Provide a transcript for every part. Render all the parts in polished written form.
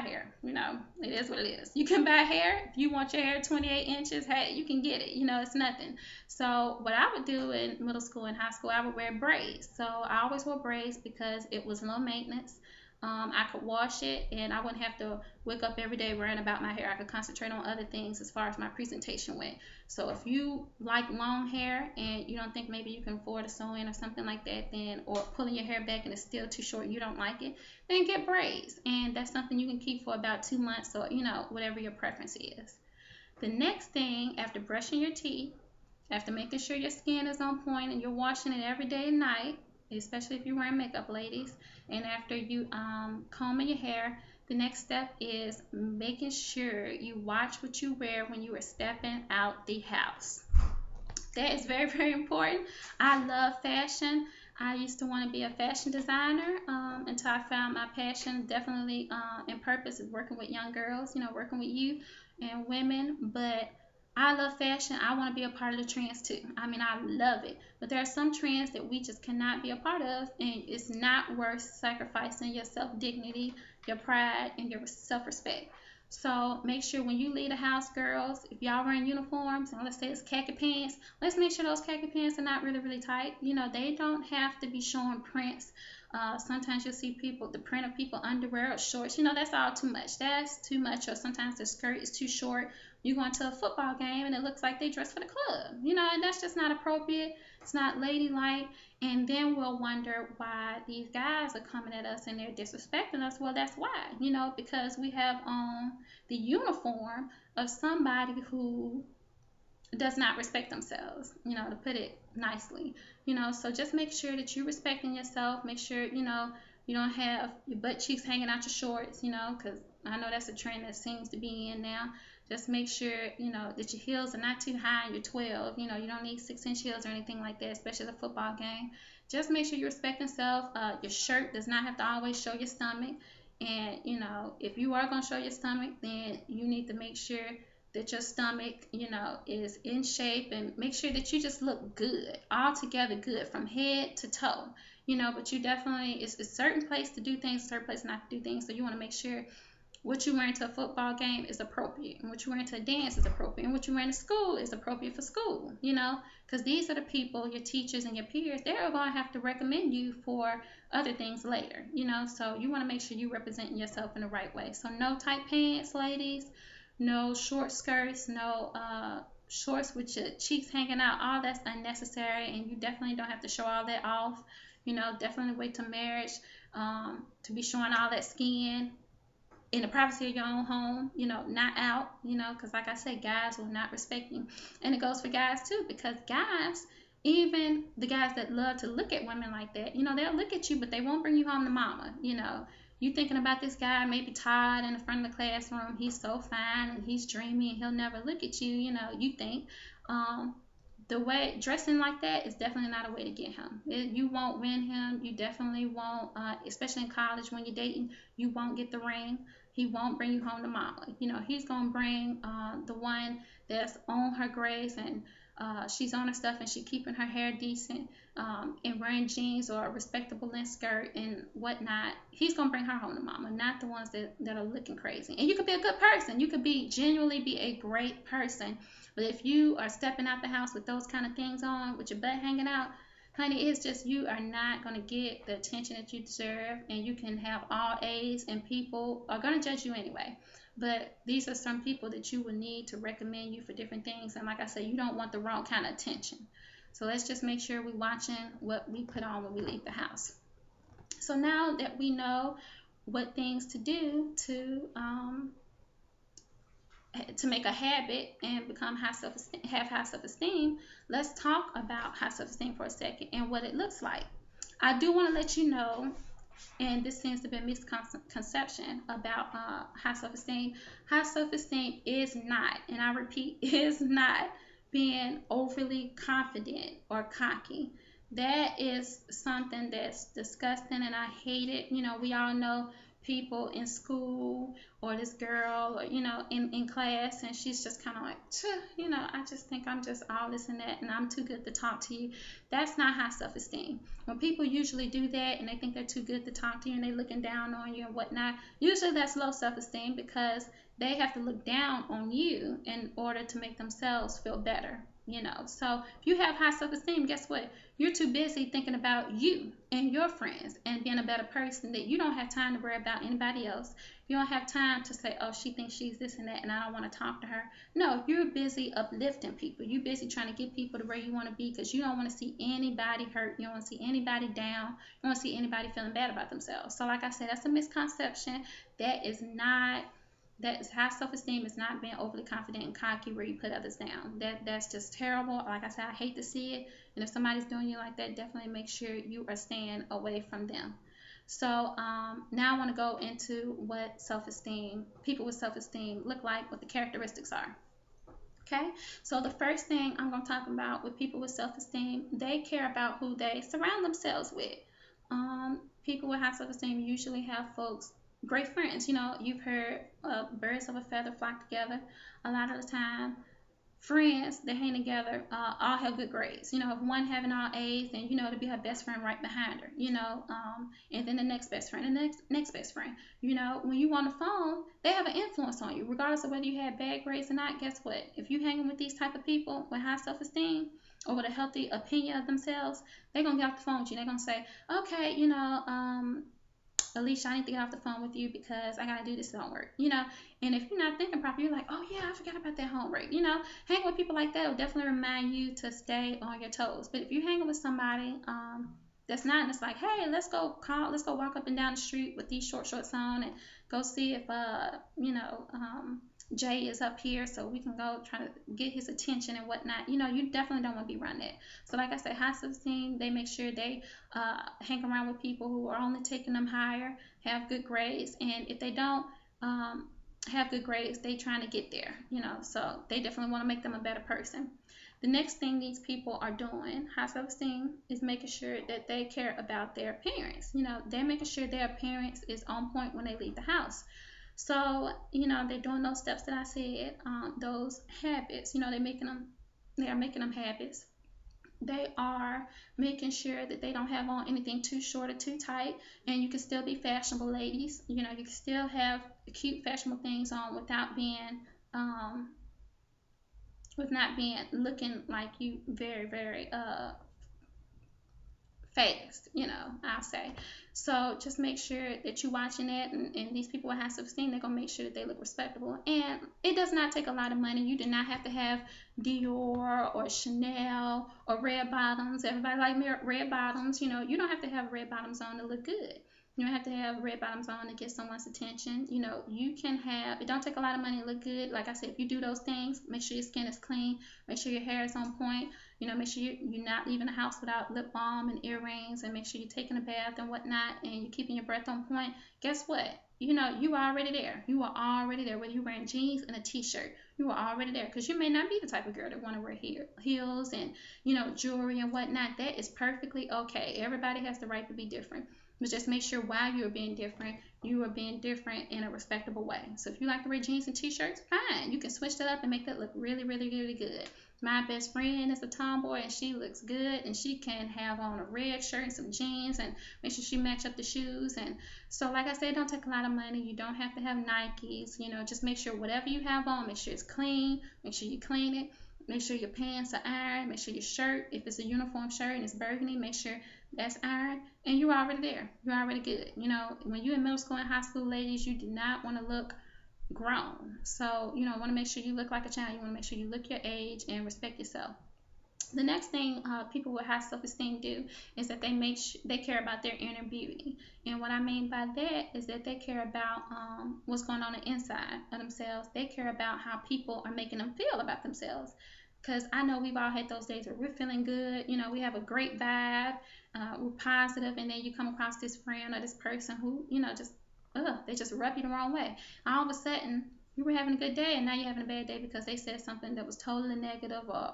buy hair. You know, it is what it is. You can buy hair. If you want your hair 28 inches, hey, you can get it. You know, it's nothing. So what I would do in middle school and high school, I would wear braids. So I always wore braids because it was low maintenance. I could wash it and I wouldn't have to wake up every day worrying about my hair. I could concentrate on other things as far as my presentation went. So if you like long hair and you don't think maybe you can afford a sew-in or something like that, then, or pulling your hair back and it's still too short, you don't like it, then get braids. And that's something you can keep for about 2 months, or you know, whatever your preference is. The next thing, after brushing your teeth, after making sure your skin is on point and you're washing it every day and night, especially if you're wearing makeup, ladies, and after you combing your hair, the next step is making sure you watch what you wear when you are stepping out the house. That is very, very important. I love fashion. I used to want to be a fashion designer until I found my passion, definitely and purpose, is working with young girls, you know, working with youth and women. But I love fashion. I want to be a part of the trends too. I mean, I love it. But there are some trends that we just cannot be a part of, and it's not worth sacrificing your self dignity, your pride, and your self respect. So make sure when you leave the house, girls, if y'all wearing uniforms, and let's say it's khaki pants, let's make sure those khaki pants are not really, really tight. You know, they don't have to be showing prints. Sometimes you'll see people, the print of people underwear or shorts. You know, that's all too much. That's too much. Or sometimes the skirt is too short. You go into a football game and it looks like they dress for the club. You know, and that's just not appropriate. It's not ladylike. And then we'll wonder why these guys are coming at us and they're disrespecting us. Well, that's why, you know, because we have on the uniform of somebody who does not respect themselves, you know, to put it nicely, you know. So just make sure that you're respecting yourself. Make sure, you know, you don't have your butt cheeks hanging out your shorts, you know, because I know that's a trend that seems to be in now. Just make sure, you know, that your heels are not too high and you're 12. You know, you don't need 6-inch heels or anything like that, especially at a football game. Just make sure you respect yourself. Your shirt does not have to always show your stomach. And, you know, if you are going to show your stomach, then you need to make sure that your stomach, you know, is in shape, and make sure that you just look good, all together good from head to toe, you know. But you definitely, it's a certain place to do things, a certain place not to do things. So you want to make sure what you wear into a football game is appropriate, and what you wear into a dance is appropriate, and what you wear into school is appropriate for school, you know, because these are the people, your teachers and your peers, they're going to have to recommend you for other things later, you know. So you want to make sure you representing yourself in the right way. So no tight pants, ladies, no short skirts, no shorts with your cheeks hanging out. All that's unnecessary, and you definitely don't have to show all that off. You know, definitely wait till marriage to be showing all that skin in the privacy of your own home, you know, not out, you know, because like I said, guys will not respect you. And it goes for guys too, because guys, even the guys that love to look at women like that, you know, they'll look at you, but they won't bring you home to mama, you know. You thinking about this guy, maybe Todd in the front of the classroom, he's so fine and he's dreamy and he'll never look at you, you know, you think. The way dressing like that is definitely not a way to get him. You won't win him. You definitely won't, especially in college when you're dating, you won't get the ring. He won't bring you home to mama. You know, he's going to bring the one that's on her grades, and she's on her stuff and she's keeping her hair decent and wearing jeans or a respectable length skirt and whatnot. He's going to bring her home to mama, not the ones that are looking crazy. And you could be a good person. You could be genuinely be a great person. But if you are stepping out the house with those kind of things on, with your butt hanging out, honey, it's just you are not going to get the attention that you deserve, and you can have all A's and people are going to judge you anyway. But these are some people that you will need to recommend you for different things. And like I said, you don't want the wrong kind of attention. So let's just make sure we're watching what we put on when we leave the house. So now that we know what things to do to make a habit and become have high self-esteem, let's talk about high self-esteem for a second and what it looks like. I do want to let you know, and this seems to be a misconception about high self-esteem. High self-esteem is not, and I repeat, is not being overly confident or cocky. That is something that's disgusting, and I hate it. You know, we all know people in school, or this girl, or in class, and she's just kind of like, I just think I'm just all this and that, and I'm too good to talk to you. That's not high self-esteem. When people usually do that and they think they're too good to talk to you and they're looking down on you and whatnot, usually that's low self-esteem, because they have to look down on you in order to make themselves feel better. So if you have high self-esteem, guess what? You're too busy thinking about you and your friends and being a better person, that you don't have time to worry about anybody else. You don't have time to say, oh, she thinks she's this and that and I don't want to talk to her. No, you're busy uplifting people. You're busy trying to get people to where you want to be, because you don't want to see anybody hurt. You don't want to see anybody down. You don't want to see anybody feeling bad about themselves. So like I said, that's a misconception. That is not that is high self-esteem. Is not being overly confident and cocky where you put others down. That's just terrible. Like I said, I hate to see it. And if somebody's doing you like that, definitely make sure you are staying away from them. So now I want to go into what people with self-esteem look like, what the characteristics are. Okay, so the first thing I'm going to talk about with people with self-esteem, they care about who they surround themselves with. People with high self-esteem usually have great friends. You've heard birds of a feather flock together. A lot of the time, friends that hang together all have good grades. If one having all A's, then to be her best friend right behind her. And then the next best friend, and the next best friend. When you on the phone, they have an influence on you, regardless of whether you had bad grades or not. Guess what? If you hanging with these type of people with high self-esteem or with a healthy opinion of themselves, they're gonna get off the phone with you. They're gonna say, okay, Alicia, I need to get off the phone with you because I gotta do this homework. And if you're not thinking properly, you're like, oh yeah, I forgot about that homework. Hanging with people like that will definitely remind you to stay on your toes. But if you're hanging with somebody that's not, and it's like, hey, let's go walk up and down the street with these shorts on and go see if Jay is up here so we can go try to get his attention and whatnot. You definitely don't want to be around that. So like I said, high self-esteem, they make sure they hang around with people who are only taking them higher, have good grades, and if they don't have good grades, they trying to get there. So they definitely want to make them a better person. The next thing these people are doing, high self-esteem, is making sure that they care about their appearance. They're making sure their appearance is on point when they leave the house. So, they're doing those steps that I said, those habits, they are making them habits. They are making sure that they don't have on anything too short or too tight, and you can still be fashionable, ladies. You can still have cute fashionable things on without being, with not being looking like you very, very fast, I'll say. So just make sure that you're watching that, and these people with high self-esteem, they're going to make sure that they look respectable. And it does not take a lot of money. You do not have to have Dior or Chanel or red bottoms. Everybody like red bottoms. You don't have to have red bottoms on to look good. You don't have to have red bottoms on to get someone's attention. You can have, it don't take a lot of money to look good. Like I said, if you do those things, make sure your skin is clean, make sure your hair is on point, make sure you're not leaving the house without lip balm and earrings, and make sure you're taking a bath and whatnot, and you're keeping your breath on point. Guess what? You are already there. You are already there. Whether you're wearing jeans and a t-shirt, you are already there, because you may not be the type of girl that want to wear heels and, jewelry and whatnot. That is perfectly okay. Everybody has the right to be different. But just make sure while you are being different, you are being different in a respectable way. So if you like to wear jeans and t-shirts, fine. You can switch that up and make that look really, really, really good. My best friend is a tomboy, and she looks good, and she can have on a red shirt and some jeans, and make sure she match up the shoes. And so, like I said, it don't take a lot of money. You don't have to have Nikes. Just make sure whatever you have on, make sure it's clean. Make sure you clean it. Make sure your pants are ironed. Make sure your shirt, if it's a uniform shirt and it's burgundy, make sure that's ironed. And you're already there. You're already good. When you're in middle school and high school, ladies, you do not want to look grown. So, want to make sure you look like a child. You want to make sure you look your age and respect yourself. The next thing people with high self-esteem do is that they care about their inner beauty. And what I mean by that is that they care about what's going on the inside of themselves. They care about how people are making them feel about themselves. Because I know we've all had those days where we're feeling good. We have a great vibe. We're positive, and then you come across this friend or this person who, they just rub you the wrong way. All of a sudden, you were having a good day and now you're having a bad day because they said something that was totally negative or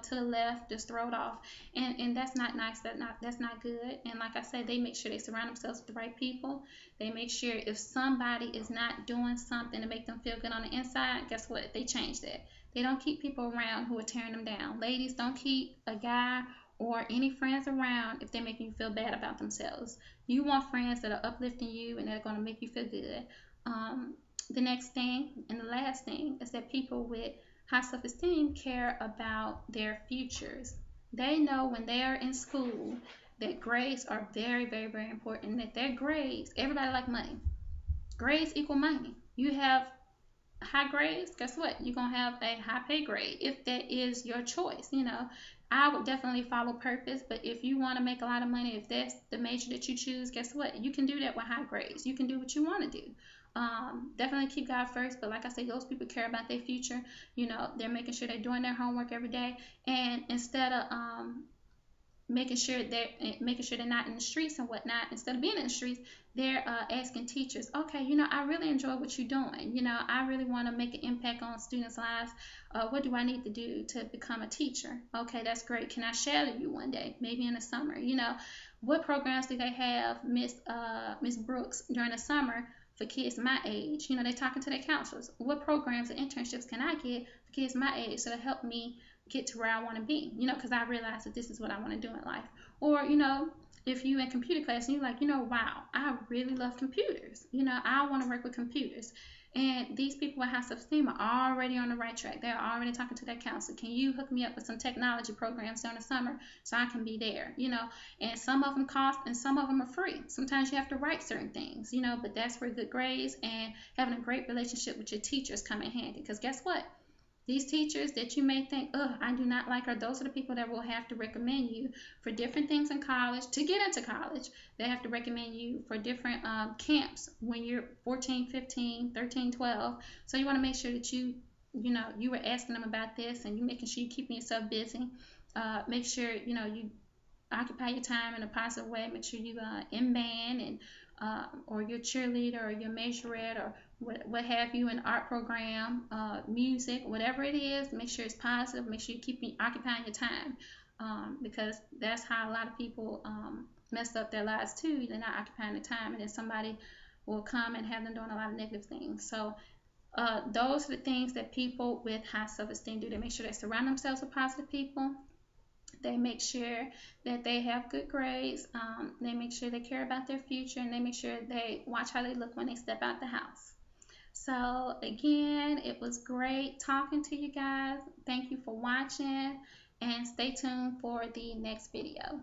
to the left, just throw it off. And that's not nice. That's not good. And like I said, they make sure they surround themselves with the right people. They make sure if somebody is not doing something to make them feel good on the inside, guess what? They change that. They don't keep people around who are tearing them down. Ladies, don't keep a guy or any friends around if they're making you feel bad about themselves. You want friends that are uplifting you and that are going to make you feel good. Um, the next thing and the last thing is that people with high self esteem care about their futures. They know when they are in school that grades are very, very, very important. That their grades, everybody like money. Grades equal money. You have high grades, guess what? You're gonna have a high pay grade if that is your choice. I would definitely follow purpose, but if you want to make a lot of money, if that's the major that you choose, guess what? You can do that with high grades. You can do what you want to do. Definitely keep God first, but like I say, those people care about their future. They're making sure they're doing their homework every day, and instead of making sure they're not in the streets and whatnot. Instead of being in the streets, they're asking teachers, okay, I really enjoy what you're doing. I really want to make an impact on students' lives. What do I need to do to become a teacher? Okay, that's great. Can I shadow you one day, maybe in the summer? What programs do they have, Miss Brooks, during the summer for kids my age? They're talking to their counselors. What programs and internships can I get for kids my age so to help me get to where I want to be, because I realize that this is what I want to do in life. Or, if you in computer class and you're like, wow, I really love computers. I want to work with computers. And these people with high self-esteem are already on the right track. They're already talking to their counselor. Can you hook me up with some technology programs during the summer so I can be there? And some of them cost and some of them are free. Sometimes you have to write certain things, but that's where good grades and having a great relationship with your teachers come in handy. Because guess what? These teachers that you may think, oh, I do not like her, those are the people that will have to recommend you for different things in college. To get into college, they have to recommend you for different camps when you're 14, 15, 13, 12. So you want to make sure that you were asking them about this and you're making sure you're keeping yourself busy. Make sure, you occupy your time in a positive way. Make sure you in band and or your cheerleader or your majorette or what have you, an art program, music, whatever it is. Make sure it's positive. Make sure you keep occupying your time, because that's how a lot of people mess up their lives too. They're not occupying the time, and then somebody will come and have them doing a lot of negative things. So those are the things that people with high self-esteem do. They make sure they surround themselves with positive people. They make sure that they have good grades. They make sure they care about their future, and they make sure they watch how they look when they step out the house. So again, it was great talking to you guys. Thank you for watching, and stay tuned for the next video.